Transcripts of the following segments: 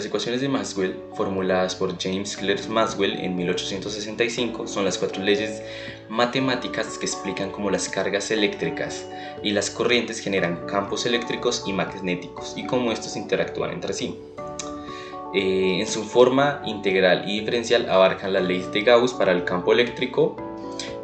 Las ecuaciones de Maxwell, formuladas por James Clerk Maxwell en 1865, son las 4 leyes matemáticas que explican cómo las cargas eléctricas y las corrientes generan campos eléctricos y magnéticos y cómo estos interactúan entre sí. En su forma integral y diferencial abarcan la ley de Gauss para el campo eléctrico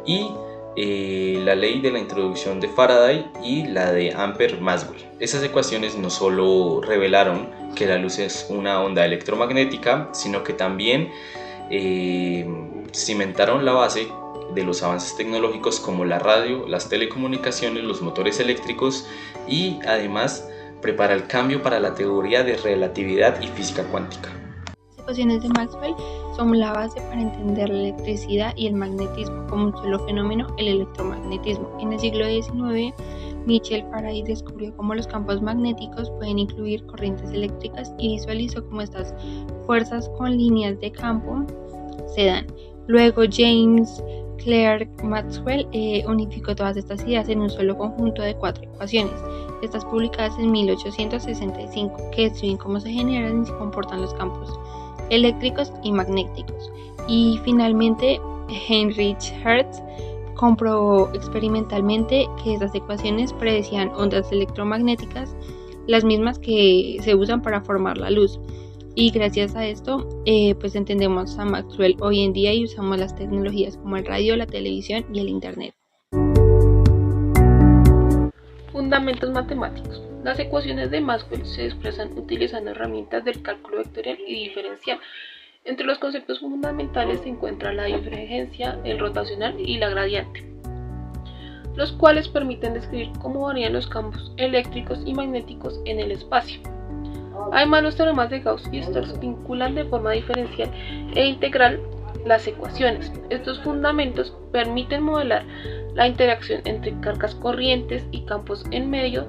y la ley de la introducción de Faraday y la de Ampère-Maxwell. Esas ecuaciones no solo revelaron que la luz es una onda electromagnética, sino que también cimentaron la base de los avances tecnológicos como la radio, las telecomunicaciones, los motores eléctricos y además prepara el cambio para la teoría de relatividad y física cuántica. Las ecuaciones de Maxwell son la base para entender la electricidad y el magnetismo como un solo fenómeno, el electromagnetismo. En el siglo XIX, Michel Faraday descubrió cómo los campos magnéticos pueden incluir corrientes eléctricas y visualizó cómo estas fuerzas con líneas de campo se dan. Luego James Clerk Maxwell unificó todas estas ideas en un solo conjunto de 4 ecuaciones, estas publicadas en 1865, que describen cómo se generan y se comportan los campos eléctricos y magnéticos. Y finalmente Heinrich Hertz comprobó experimentalmente que estas ecuaciones predecían ondas electromagnéticas, las mismas que se usan para formar la luz. Y gracias a esto pues entendemos a Maxwell hoy en día y usamos las tecnologías como el radio, la televisión y el internet. Fundamentos matemáticos. Las ecuaciones de Maxwell se expresan utilizando herramientas del cálculo vectorial y diferencial. Entre los conceptos fundamentales se encuentra la divergencia, el rotacional y la gradiente, los cuales permiten describir cómo varían los campos eléctricos y magnéticos en el espacio. Además, los teoremas de Gauss y Stokes vinculan de forma diferencial e integral las ecuaciones. Estos fundamentos permiten modelar la interacción entre cargas corrientes y campos en medios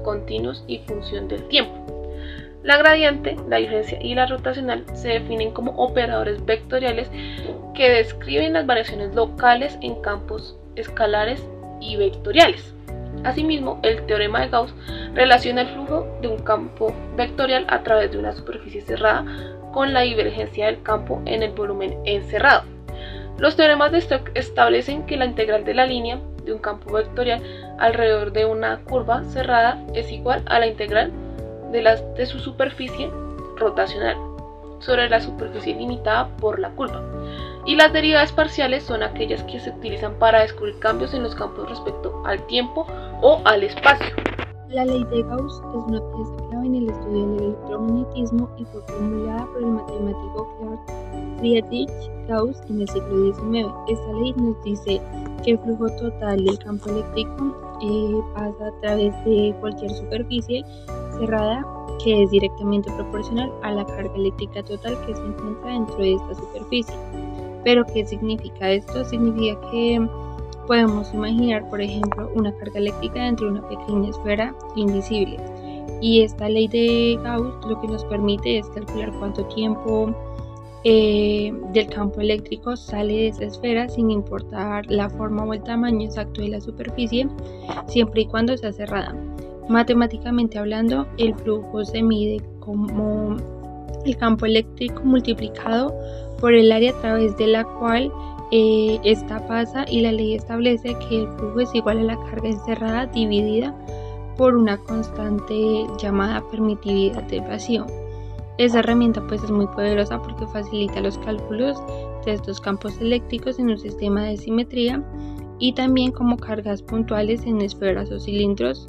continuos y función del tiempo. La gradiente, la diferencia y la rotacional se definen como operadores vectoriales que describen las variaciones locales en campos escalares y vectoriales. Asimismo, el teorema de Gauss relaciona el flujo de un campo vectorial a través de una superficie cerrada con la divergencia del campo en el volumen encerrado. Los teoremas de Stokes establecen que la integral de la línea de un campo vectorial alrededor de una curva cerrada es igual a la integral de su superficie rotacional sobre la superficie limitada por la curva. Y las derivadas parciales son aquellas que se utilizan para descubrir cambios en los campos respecto al tiempo o al espacio. La ley de Gauss es una pieza clave en el estudio del electromagnetismo y fue formulada por el matemático Carl Friedrich Gauss en el siglo XIX. Esta ley nos dice que el flujo total del campo eléctrico pasa a través de cualquier superficie cerrada que es directamente proporcional a la carga eléctrica total que se encuentra dentro de esta superficie. ¿Pero qué significa esto? Significa que podemos imaginar, por ejemplo, una carga eléctrica dentro de una pequeña esfera invisible. Y esta ley de Gauss lo que nos permite es calcular cuánto tiempo del campo eléctrico sale de esa esfera sin importar la forma o el tamaño exacto de la superficie, siempre y cuando sea cerrada. Matemáticamente hablando, el flujo se mide como el campo eléctrico multiplicado por el área a través de la cual esta pasa, y la ley establece que el flujo es igual a la carga encerrada dividida por una constante llamada permitividad del vacío. Esa herramienta pues es muy poderosa porque facilita los cálculos de estos campos eléctricos en un sistema de simetría y también como cargas puntuales en esferas o cilindros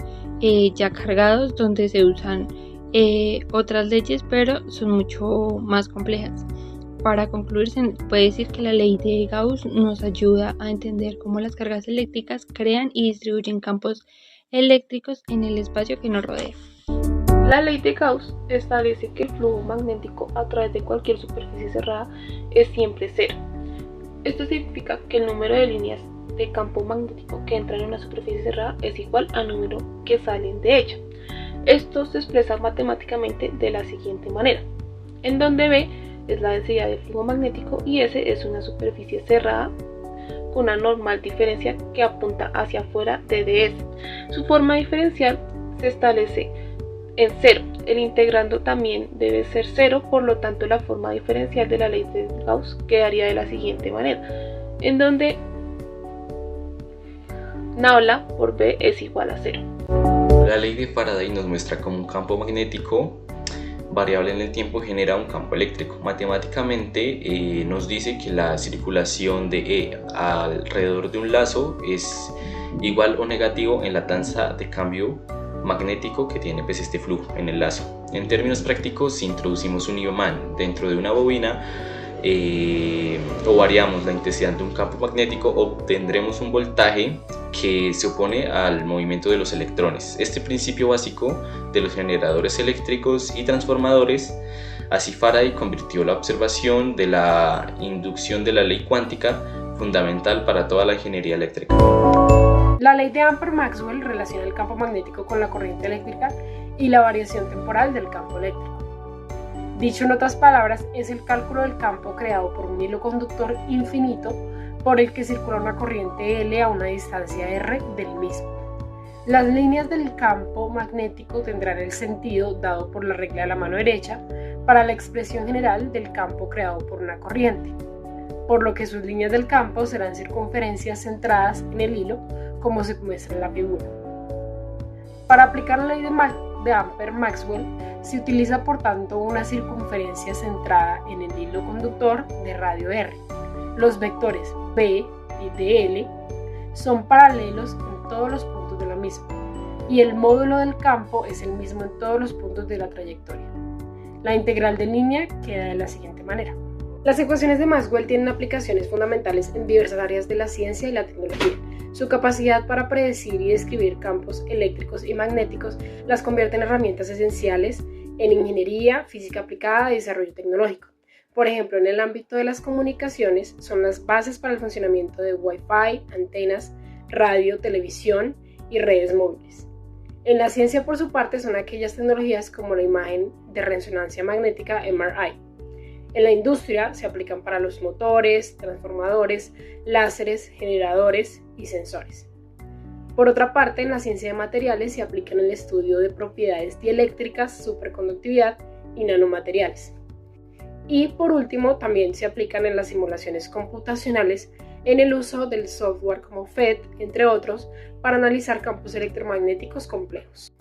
ya cargados, donde se usan otras leyes pero son mucho más complejas. Para concluir, se puede decir que la ley de Gauss nos ayuda a entender cómo las cargas eléctricas crean y distribuyen campos eléctricos en el espacio que nos rodea. La ley de Gauss establece que el flujo magnético a través de cualquier superficie cerrada es siempre cero. Esto significa que el número de líneas de campo magnético que entran en una superficie cerrada es igual al número que salen de ella. Esto se expresa matemáticamente de la siguiente manera, en donde B es la densidad del flujo magnético y S es una superficie cerrada con una normal diferencia que apunta hacia afuera de ds. Su forma diferencial se establece en cero, el integrando también debe ser 0, por lo tanto la forma diferencial de la ley de Gauss quedaría de la siguiente manera, en donde nabla por B es igual a 0. La ley de Faraday nos muestra cómo un campo magnético variable en el tiempo genera un campo eléctrico. Matemáticamente nos dice que la circulación de E alrededor de un lazo es igual o negativo en la tasa de cambio magnético que tiene pues, este flujo en el lazo. En términos prácticos, si introducimos un imán dentro de una bobina o variamos la intensidad de un campo magnético, obtendremos un voltaje que se opone al movimiento de los electrones. Este principio básico de los generadores eléctricos y transformadores, así Faraday convirtió la observación de la inducción de la ley cuántica fundamental para toda la ingeniería eléctrica. La ley de Ampère-Maxwell relaciona el campo magnético con la corriente eléctrica y la variación temporal del campo eléctrico. Dicho en otras palabras, es el cálculo del campo creado por un hilo conductor infinito por el que circula una corriente L a una distancia R del mismo. Las líneas del campo magnético tendrán el sentido dado por la regla de la mano derecha para la expresión general del campo creado por una corriente, por lo que sus líneas del campo serán circunferencias centradas en el hilo, como se muestra en la figura. Para aplicar la ley de Ampère-Maxwell se utiliza por tanto una circunferencia centrada en el hilo conductor de radio R. Los vectores B y dl son paralelos en todos los puntos de la misma, y el módulo del campo es el mismo en todos los puntos de la trayectoria. La integral de línea queda de la siguiente manera. Las ecuaciones de Maxwell tienen aplicaciones fundamentales en diversas áreas de la ciencia y la tecnología. Su capacidad para predecir y describir campos eléctricos y magnéticos las convierte en herramientas esenciales en ingeniería, física aplicada y desarrollo tecnológico. Por ejemplo, en el ámbito de las comunicaciones son las bases para el funcionamiento de Wi-Fi, antenas, radio, televisión y redes móviles. En la ciencia, por su parte, son aquellas tecnologías como la imagen de resonancia magnética MRI. En la industria se aplican para los motores, transformadores, láseres, generadores y sensores. Por otra parte, en la ciencia de materiales se aplica en el estudio de propiedades dieléctricas, superconductividad y nanomateriales. Y por último, también se aplican en las simulaciones computacionales en el uso del software como PhET, entre otros, para analizar campos electromagnéticos complejos.